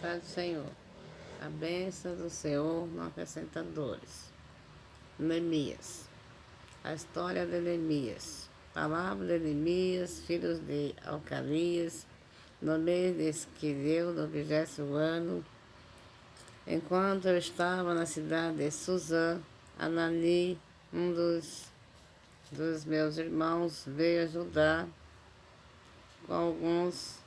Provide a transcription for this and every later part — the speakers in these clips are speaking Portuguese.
Pai do Senhor, a bênção do Senhor não acrescenta dores. Neemias, a história de Neemias. Palavra de Neemias, filhos de Alcalias, no mês de Esquileu, no 20º ano, enquanto eu estava na cidade de Suzã, Anani, um dos meus irmãos, veio ajudar com alguns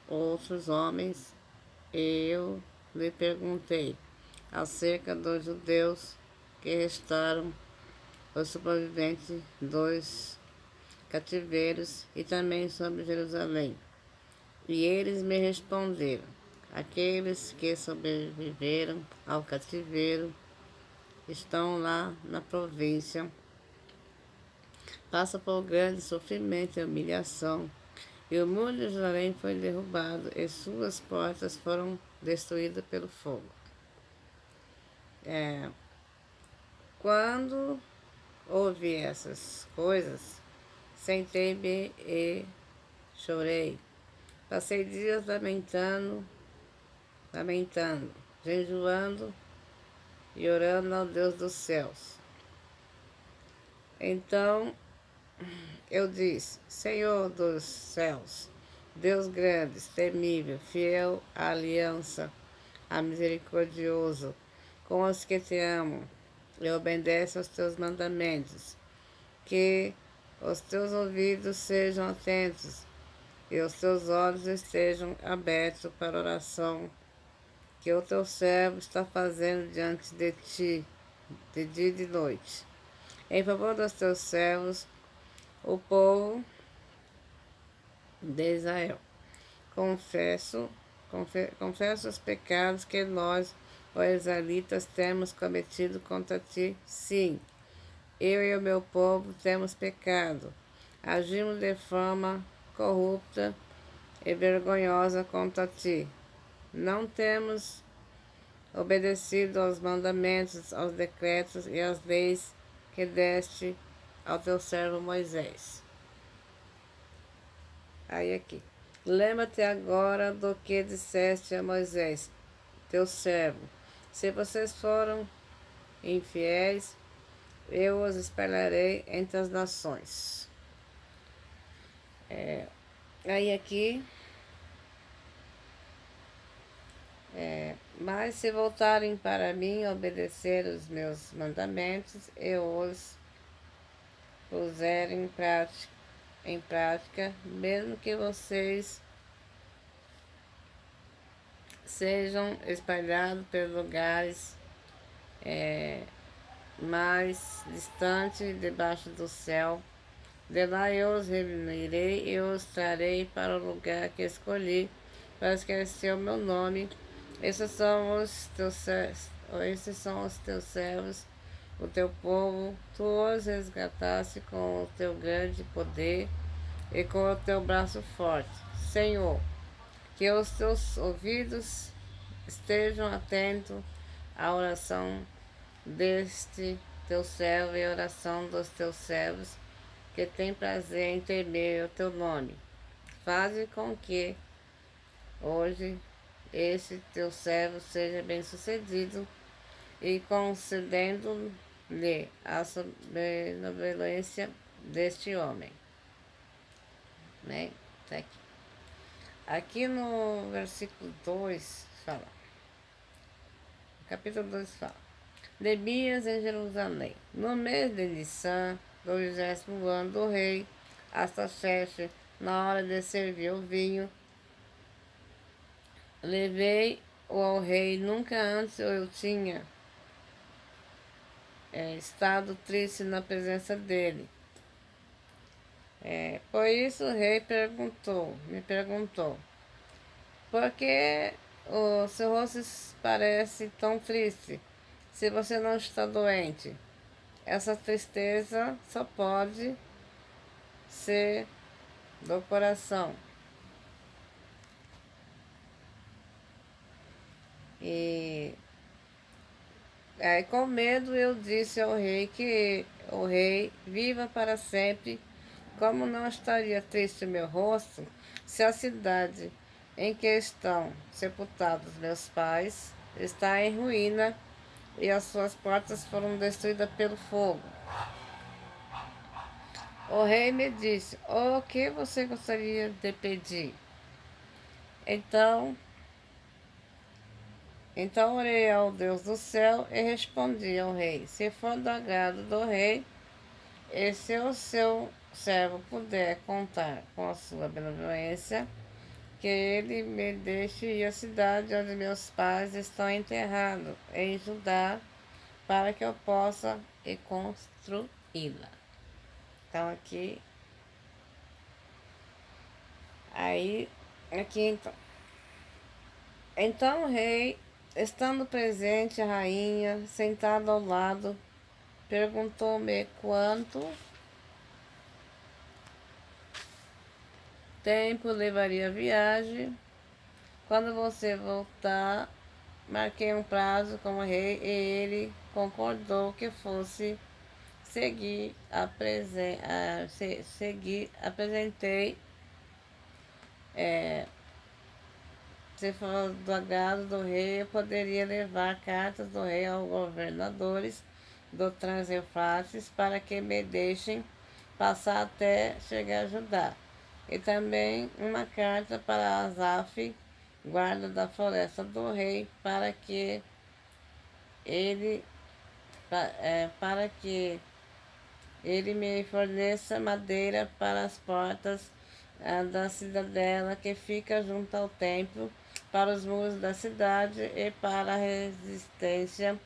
outros homens, e eu lhe perguntei acerca dos judeus que restaram, os sobreviventes dos cativeiros, e também sobre Jerusalém. E eles me responderam: aqueles que sobreviveram ao cativeiro estão lá na província, passam por grande sofrimento e humilhação, e o muro de Jerusalém foi derrubado e suas portas foram destruídas pelo fogo. Quando ouvi essas coisas, sentei-me e chorei. Passei dias lamentando, jejuando e orando ao Deus dos céus. Então eu disse: Senhor dos céus, Deus grande, temível, fiel à aliança, misericordioso com os que te amam e obedecem aos teus mandamentos, que os teus ouvidos sejam atentos e os teus olhos estejam abertos para a oração que o teu servo está fazendo diante de ti, de dia e de noite, em favor dos teus servos, o povo de Israel. Confesso os pecados que nós, os israelitas, temos cometido contra ti. Sim, eu e o meu povo temos pecado. Agimos de forma corrupta e vergonhosa contra ti. Não temos obedecido aos mandamentos, aos decretos e às leis que deste ao teu servo Moisés. Aí aqui. Lembra-te agora do que disseste a Moisés, teu servo. Se vocês foram infiéis, eu os espalharei entre as nações. Aí aqui. Mas se voltarem para mim e obedecer os meus mandamentos, eu os puserem em prática, mesmo que vocês sejam espalhados pelos lugares mais distantes debaixo do céu. De lá eu os reunirei e os trarei para o lugar que escolhi para esquecer o meu nome. Esses são os teus servos, o teu povo. Tu os resgataste com o teu grande poder e com o teu braço forte. Senhor, que os teus ouvidos estejam atentos à oração deste teu servo e à oração dos teus servos, que tem prazer em temer o teu nome. Faze com que hoje esse teu servo seja bem-sucedido e concedendo-lhe a benevolência deste homem. Né? Tá aqui. Aqui no versículo 2 fala, capítulo 2 fala: Neemias em Jerusalém. No mês de Nissan, do 20º ano do rei Artaxerxes, na hora de servir o vinho, levei-o ao rei. Nunca antes eu tinha estado triste na presença dele. Por isso o rei me perguntou, por que o seu rosto parece tão triste, se você não está doente? Essa tristeza só pode ser do coração. E aí, com medo, eu disse ao rei que o rei viva para sempre. Como não estaria triste o meu rosto, se a cidade em que estão sepultados meus pais está em ruína e as suas portas foram destruídas pelo fogo. O rei me disse: o que você gostaria de pedir? Então, então orei ao Deus do céu e respondi ao rei: se for do agrado do rei, e se o seu servo puder contar com a sua benevolência, que ele me deixe ir à cidade onde meus pais estão enterrados, em Judá, para que eu possa reconstruí-la. Então aqui então. Então o rei, estando presente a rainha, sentada ao lado, perguntou-me quanto tempo levaria a viagem. Quando você voltar, marquei um prazo com o rei e ele concordou que fosse seguir. Apresentei, se for do agrado do rei, eu poderia levar cartas do rei aos governadores do Trans-Eufrates para que me deixem passar até chegar a Judá. E também uma carta para Asaf, guarda da floresta do rei, ele, para que ele me forneça madeira para as portas da cidadela que fica junto ao templo, para os muros da cidade e para a resistência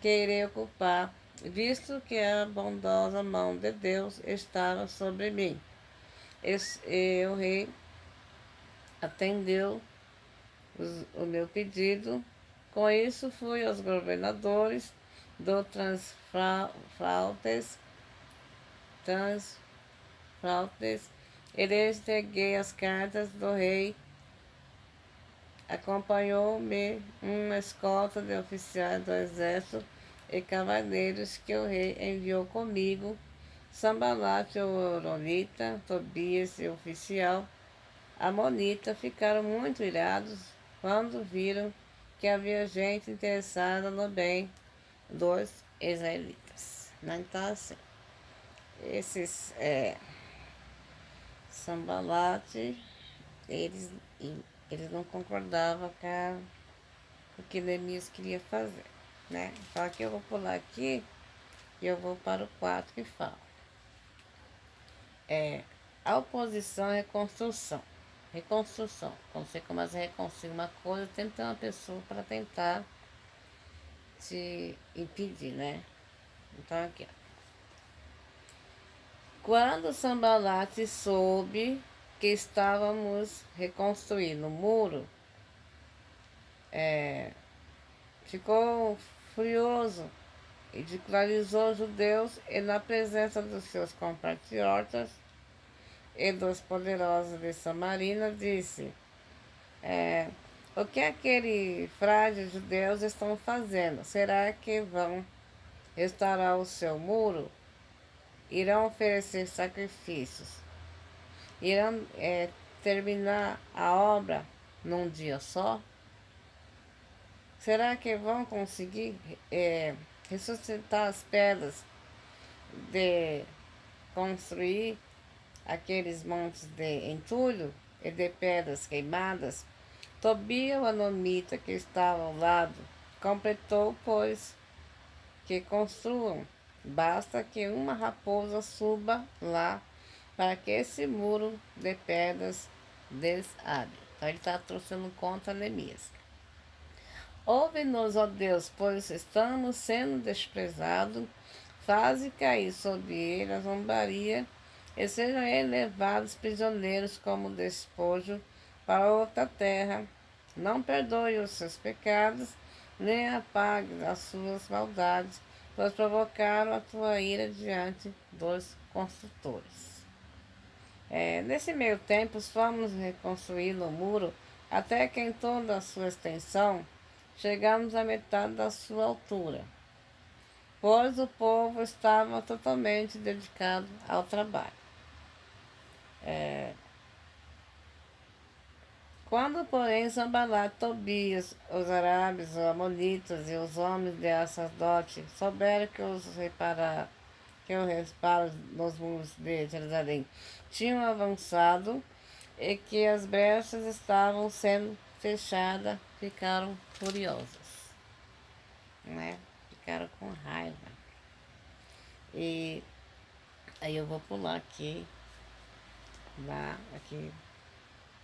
que irei ocupar, visto que a bondosa mão de Deus estava sobre mim. E o rei atendeu o meu pedido. Com isso, fui aos governadores do Transfrautes, e lhes entreguei as cartas do rei. Acompanhou-me uma escolta de oficiais do exército e cavaleiros que o rei enviou comigo. Sambalate, o Horonita, Tobias, o oficial amonita, ficaram muito irados quando viram que havia gente interessada no bem dos israelitas. Então, assim, esses Sambalate, eles, eles não concordavam com o que Neemias queria fazer, né? Então aqui eu vou pular aqui e eu vou para o 4 que fala. A oposição à reconstrução. Reconstrução. Quando você começa a reconstruir uma coisa, tem que ter uma pessoa para tentar te impedir, né? Então aqui, ó. Quando Sambalate soube que estávamos reconstruindo o muro, ficou furioso e ridicularizou os judeus e na presença dos seus compatriotas e dos poderosos de Samarina disse: o que aqueles frágeis judeus estão fazendo? Será que vão restaurar o seu muro? Irão oferecer sacrifícios? Irão terminar a obra num dia só? Será que vão conseguir ressuscitar as pedras de construir aqueles montes de entulho e de pedras queimadas? Tobia, o anomita que estava ao lado, completou, pois, que construam. Basta que uma raposa suba lá para que esse muro de pedras desabe. Então ele está trouxendo contra Neemias. Ouve-nos, ó Deus, pois estamos sendo desprezados. Faze cair sobre ele a zombaria e sejam eles levados prisioneiros como despojo para outra terra. Não perdoe os seus pecados, nem apague as suas maldades, pois provocaram a tua ira diante dos construtores. Nesse meio tempo, fomos reconstruindo o muro até que em toda a sua extensão chegamos à metade da sua altura, pois o povo estava totalmente dedicado ao trabalho. Quando, porém, Sanbalat, Tobias, os árabes, os amonitas e os homens de Assadote souberam que os reparos nos muros de Jerusalém tinham avançado e que as brechas estavam sendo fechadas, ficaram furiosas, né? Ficaram com raiva. E aí eu vou pular aqui, lá, aqui